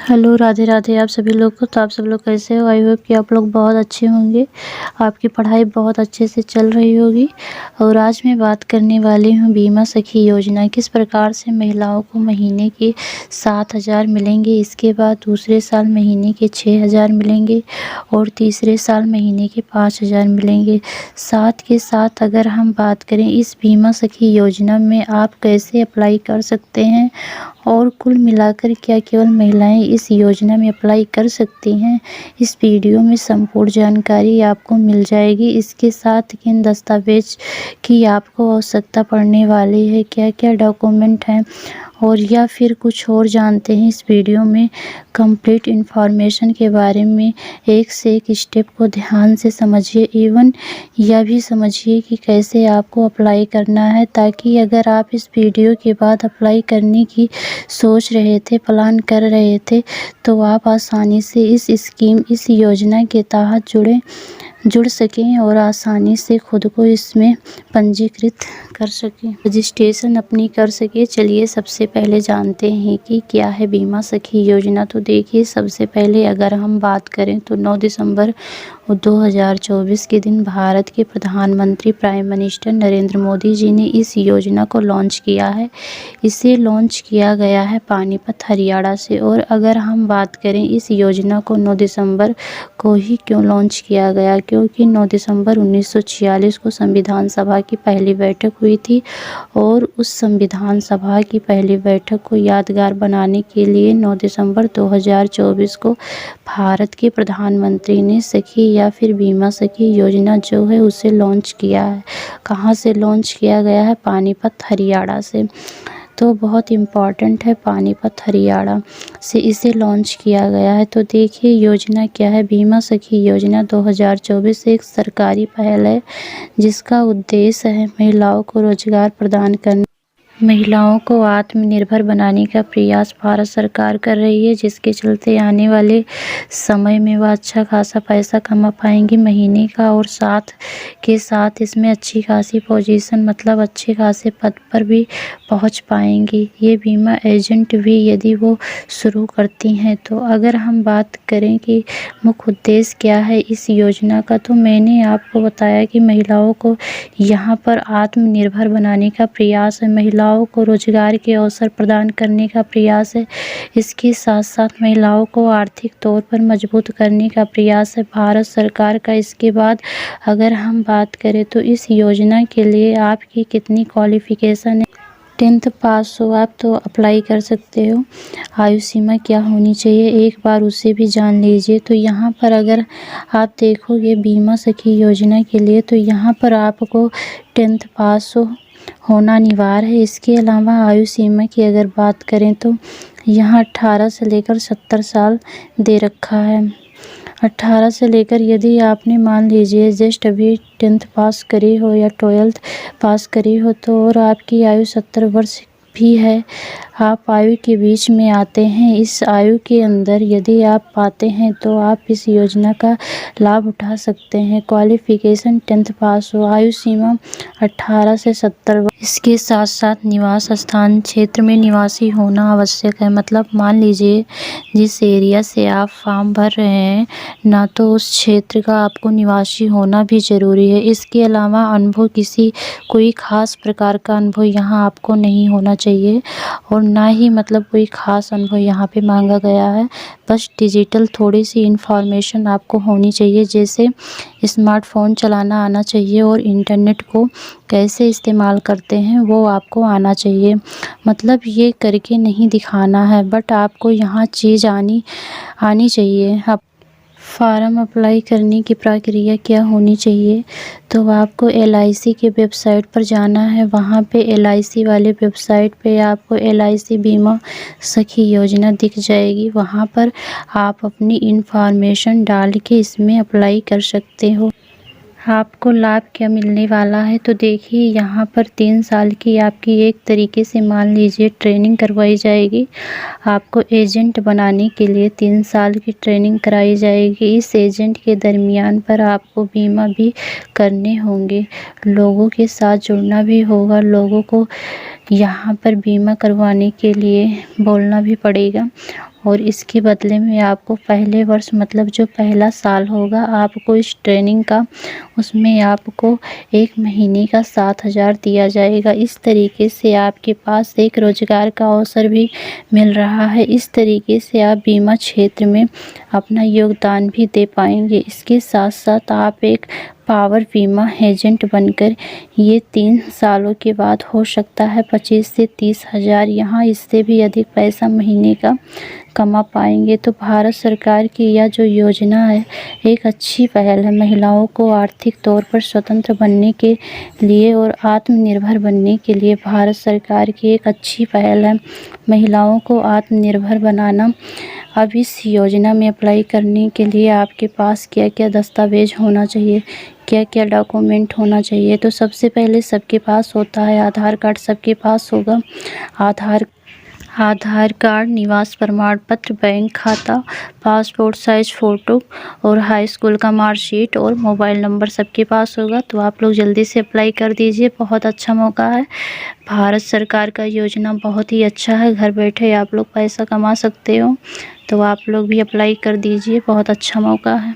Hello, Radhe Radhe आप सभी लोग को। तो आप सब लोग कैसे हो? आई होप कि आप लोग बहुत अच्छे होंगे, आपकी पढ़ाई बहुत अच्छे से चल रही होगी। और आज मैं बात करने वाली हूँ बीमा सखी योजना, किस प्रकार से महिलाओं को महीने के 7,000 मिलेंगे, इसके बाद दूसरे साल महीने के 6,000 मिलेंगे और तीसरे साल महीने के 5,000 मिलेंगे। साथ के साथ अगर हम बात करें इस बीमा सखी योजना में आप कैसे अप्लाई कर सकते हैं और कुल मिलाकर क्या केवल महिलाएं इस योजना में अप्लाई कर सकती हैं, इस वीडियो में संपूर्ण जानकारी आपको मिल जाएगी। इसके साथ किन दस्तावेज की आपको आवश्यकता पड़ने वाली है, क्या क्या डॉक्यूमेंट हैं और या फिर कुछ और जानते हैं इस वीडियो में। कंप्लीट इन्फॉर्मेशन के बारे में एक से एक स्टेप को ध्यान से समझिए, इवन यह भी समझिए कि कैसे आपको अप्लाई करना है, ताकि अगर आप इस वीडियो के बाद अप्लाई करने की सोच रहे थे, प्लान कर रहे थे, तो आप आसानी से इस योजना के तहत जुड़ सकें और आसानी से खुद को इसमें पंजीकृत कर सकें, रजिस्ट्रेशन अपनी कर सकें। चलिए सबसे पहले जानते हैं कि क्या है बीमा सखी योजना। तो देखिए, सबसे पहले अगर हम बात करें तो 9 दिसंबर 2024 के दिन भारत के प्रधानमंत्री प्राइम मिनिस्टर नरेंद्र मोदी जी ने इस योजना को लॉन्च किया है। इसे लॉन्च किया गया है पानीपत हरियाणा से। और अगर हम बात करें इस योजना को 9 दिसंबर को ही क्यों लॉन्च किया गया, क्योंकि 9 दिसंबर 1946 को संविधान सभा की पहली बैठक हुई थी और उस संविधान सभा की पहली बैठक को यादगार बनाने के लिए 9 दिसंबर 2024 को भारत के प्रधानमंत्री ने सखी या फिर बीमा सखी योजना जो है उसे लॉन्च किया है। कहाँ से लॉन्च किया गया है? पानीपत हरियाणा से। तो बहुत इम्पॉर्टेंट है, पानीपत हरियाणा से इसे लॉन्च किया गया है। तो देखिए योजना क्या है। बीमा सखी योजना 2024 एक सरकारी पहल है जिसका उद्देश्य है महिलाओं को रोजगार प्रदान करना, महिलाओं को आत्मनिर्भर बनाने का प्रयास भारत सरकार कर रही है, जिसके चलते आने वाले समय में वह अच्छा खासा पैसा कमा पाएंगी महीने का। और साथ के साथ इसमें अच्छी खासी पोजीशन, मतलब अच्छे खासे पद पर भी पहुंच पाएंगी ये बीमा एजेंट भी, यदि वो शुरू करती हैं। तो अगर हम बात करें कि मुख्य उद्देश्य क्या है इस योजना का, तो मैंने आपको बताया कि महिलाओं को यहाँ पर आत्मनिर्भर बनाने का प्रयास है, महिलाओं को रोजगार के अवसर प्रदान करने का प्रयास है। इसके साथ साथ महिलाओं को आर्थिक तौर पर मजबूत करने का प्रयास है भारत सरकार का। इसके बाद अगर हम बात करें तो इस योजना के लिए आपकी कितनी क्वालिफिकेशन है, 10th पास हो आप तो अप्लाई कर सकते हो। आयु सीमा क्या होनी चाहिए, एक बार उसे भी जान लीजिए। तो यहाँ पर अगर आप देखोगे बीमा सखी योजना के लिए, तो यहाँ पर आपको 10th पास होना अनिवार्य है। इसके अलावा आयु सीमा की अगर बात करें तो यहाँ 18 से लेकर 70 साल दे रखा है। 18 से लेकर, यदि आपने मान लीजिए जस्ट अभी 10th पास करी हो या 12th पास करी हो, तो और आपकी आयु 70 वर्ष भी है, आप आयु के बीच में आते हैं, इस आयु के अंदर यदि आप पाते हैं तो आप इस योजना का लाभ उठा सकते हैं। क्वालिफिकेशन 10th पास हो, आयु सीमा 18 से 70 वर्ष। इसके साथ साथ निवास स्थान क्षेत्र में निवासी होना आवश्यक है। मतलब मान लीजिए जिस एरिया से आप फॉर्म भर रहे हैं ना, तो उस क्षेत्र का आपको निवासी होना भी ज़रूरी है। इसके अलावा अनुभव, कोई ख़ास प्रकार का अनुभव यहाँ आपको नहीं होना चाहिए और ना ही मतलब कोई ख़ास अनुभव यहाँ पे मांगा गया है। बस डिजिटल थोड़ी सी इन्फॉर्मेशन आपको होनी चाहिए, जैसे स्मार्टफोन चलाना आना चाहिए और इंटरनेट को कैसे इस्तेमाल करते हैं वो आपको आना चाहिए। मतलब ये करके नहीं दिखाना है, बट आपको यहाँ चीज़ आनी चाहिए। आप फार्म अप्लाई करने की प्रक्रिया क्या होनी चाहिए, तो आपको LIC के वेबसाइट पर जाना है। वहाँ पे LIC वाले वेबसाइट पे आपको LIC बीमा सखी योजना दिख जाएगी। वहाँ पर आप अपनी इन्फॉर्मेशन डाल के इसमें अप्लाई कर सकते हो। आपको लाभ क्या मिलने वाला है, तो देखिए यहाँ पर 3 साल की आपकी एक तरीके से मान लीजिए ट्रेनिंग करवाई जाएगी। आपको एजेंट बनाने के लिए 3 साल की ट्रेनिंग कराई जाएगी। इस एजेंट के दरमियान पर आपको बीमा भी करने होंगे, लोगों के साथ जुड़ना भी होगा, लोगों को यहाँ पर बीमा करवाने के लिए बोलना भी पड़ेगा। और इसके बदले में आपको पहले वर्ष मतलब जो पहला साल होगा आपको इस ट्रेनिंग का, उसमें आपको 1 महीने का 7,000 दिया जाएगा। इस तरीके से आपके पास एक रोज़गार का अवसर भी मिल रहा है। इस तरीके से आप बीमा क्षेत्र में अपना योगदान भी दे पाएंगे। इसके साथ साथ आप एक पावर बीमा एजेंट बनकर ये 3 सालों के बाद हो सकता है 25 से 30,000, यहाँ इससे भी अधिक पैसा महीने का कमा पाएंगे। तो भारत सरकार की यह जो योजना है एक अच्छी पहल है। महिलाओं को आर्थिक तौर पर स्वतंत्र बनने के लिए और आत्मनिर्भर बनने के लिए भारत सरकार की एक अच्छी पहल है। महिलाओं को आत्मनिर्भर बनाना। अब इस योजना में अप्लाई करने के लिए आपके पास क्या क्या दस्तावेज होना चाहिए, क्या क्या डॉक्यूमेंट होना चाहिए। तो सबसे पहले सबके पास होता है आधार कार्ड, सबके पास होगा आधार कार्ड, निवास प्रमाण पत्र, बैंक खाता, पासपोर्ट साइज फ़ोटो और हाई स्कूल का मार्कशीट और मोबाइल नंबर सबके पास होगा। तो आप लोग जल्दी से अप्लाई कर दीजिए, बहुत अच्छा मौका है। भारत सरकार का योजना बहुत ही अच्छा है, घर बैठे आप लोग पैसा कमा सकते हो। तो आप लोग भी अप्लाई कर दीजिए, बहुत अच्छा मौका है।